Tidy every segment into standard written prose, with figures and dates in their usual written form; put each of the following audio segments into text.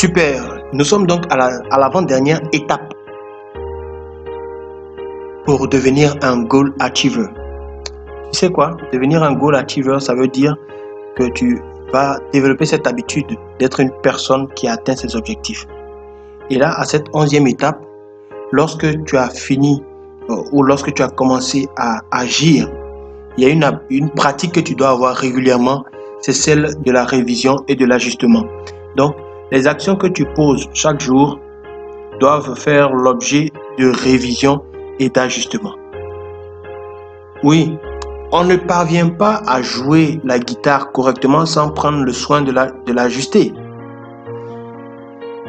Super. Nous sommes donc à l'avant-dernière étape pour devenir un goal achiever. Tu sais quoi? Devenir un goal achiever, ça veut dire que tu vas développer cette habitude d'être une personne qui atteint ses objectifs. Et là, à cette 11e étape, lorsque tu as fini ou lorsque tu as commencé à agir, il y a une pratique que tu dois avoir régulièrement, c'est celle de la révision et de l'ajustement. Donc, les actions que tu poses chaque jour doivent faire l'objet de révision et d'ajustement. Oui, on ne parvient pas à jouer la guitare correctement sans prendre le soin de l'ajuster.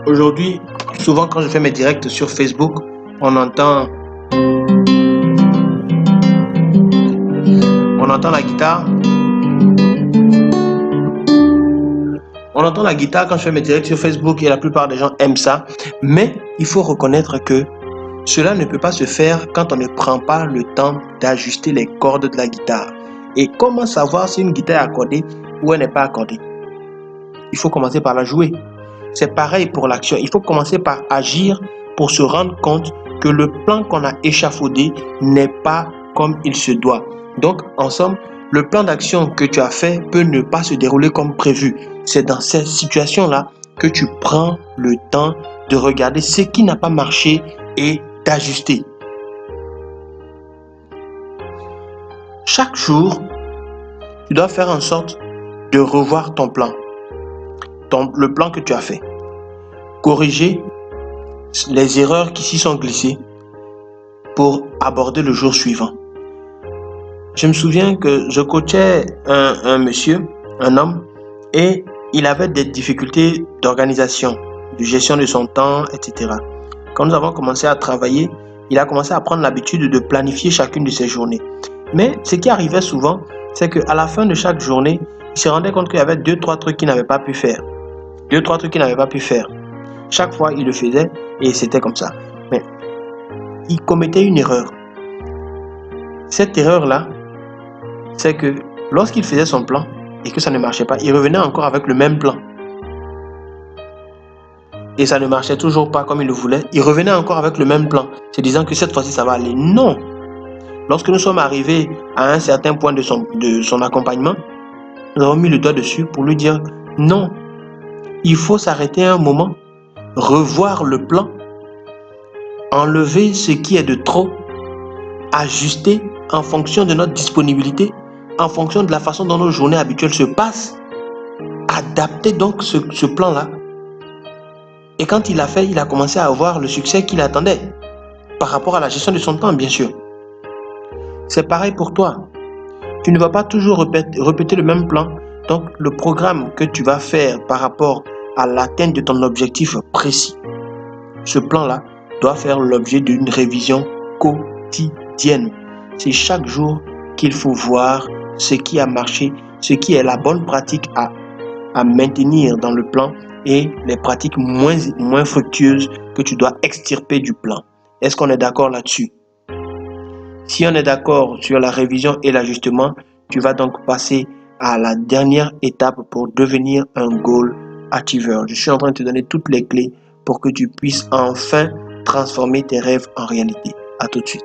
Aujourd'hui, souvent quand je fais mes directs sur Facebook, on entend la guitare. On entend la guitare quand je fais mes directs sur Facebook et la plupart des gens aiment ça. Mais il faut reconnaître que cela ne peut pas se faire quand on ne prend pas le temps d'ajuster les cordes de la guitare. Et comment savoir si une guitare est accordée ou elle n'est pas accordée? Il faut commencer par la jouer. C'est pareil pour l'action. Il faut commencer par agir pour se rendre compte que le plan qu'on a échafaudé n'est pas comme il se doit. Donc, en somme, le plan d'action que tu as fait peut ne pas se dérouler comme prévu. C'est dans cette situation-là que tu prends le temps de regarder ce qui n'a pas marché et d'ajuster. Chaque jour, tu dois faire en sorte de revoir ton plan, le plan que tu as fait. Corriger les erreurs qui s'y sont glissées pour aborder le jour suivant. Je me souviens que je coachais un monsieur, un homme, et il avait des difficultés d'organisation, de gestion de son temps, etc. Quand nous avons commencé à travailler, il a commencé à prendre l'habitude de planifier chacune de ses journées. Mais ce qui arrivait souvent, c'est qu'à la fin de chaque journée, il se rendait compte qu'il y avait 2-3 trucs qu'il n'avait pas pu faire. 2-3 trucs qu'il n'avait pas pu faire. Chaque fois, il le faisait et c'était comme ça. Mais il commettait une erreur. Cette erreur-là, c'est que lorsqu'il faisait son plan et que ça ne marchait pas, il revenait encore avec le même plan. Et ça ne marchait toujours pas comme il le voulait. Il revenait encore avec le même plan, se disant que cette fois-ci, ça va aller. Non! Lorsque nous sommes arrivés à un certain point de son accompagnement, nous avons mis le doigt dessus pour lui dire non, il faut s'arrêter un moment, revoir le plan, enlever ce qui est de trop, ajuster en fonction de notre disponibilité, en fonction de la façon dont nos journées habituelles se passent, adapter donc ce plan-là. Et quand il l'a fait, il a commencé à avoir le succès qu'il attendait par rapport à la gestion de son temps, bien sûr. C'est pareil pour toi. Tu ne vas pas toujours répéter le même plan. Donc, le programme que tu vas faire par rapport à l'atteinte de ton objectif précis, ce plan-là doit faire l'objet d'une révision quotidienne. C'est chaque jour qu'il faut voir ce qui a marché, ce qui est la bonne pratique à maintenir dans le plan et les pratiques moins fructueuses que tu dois extirper du plan. Est-ce qu'on est d'accord là-dessus? Si on est d'accord sur la révision et l'ajustement, tu vas donc passer à la dernière étape pour devenir un goal achiever. Je suis en train de te donner toutes les clés pour que tu puisses enfin transformer tes rêves en réalité. À tout de suite.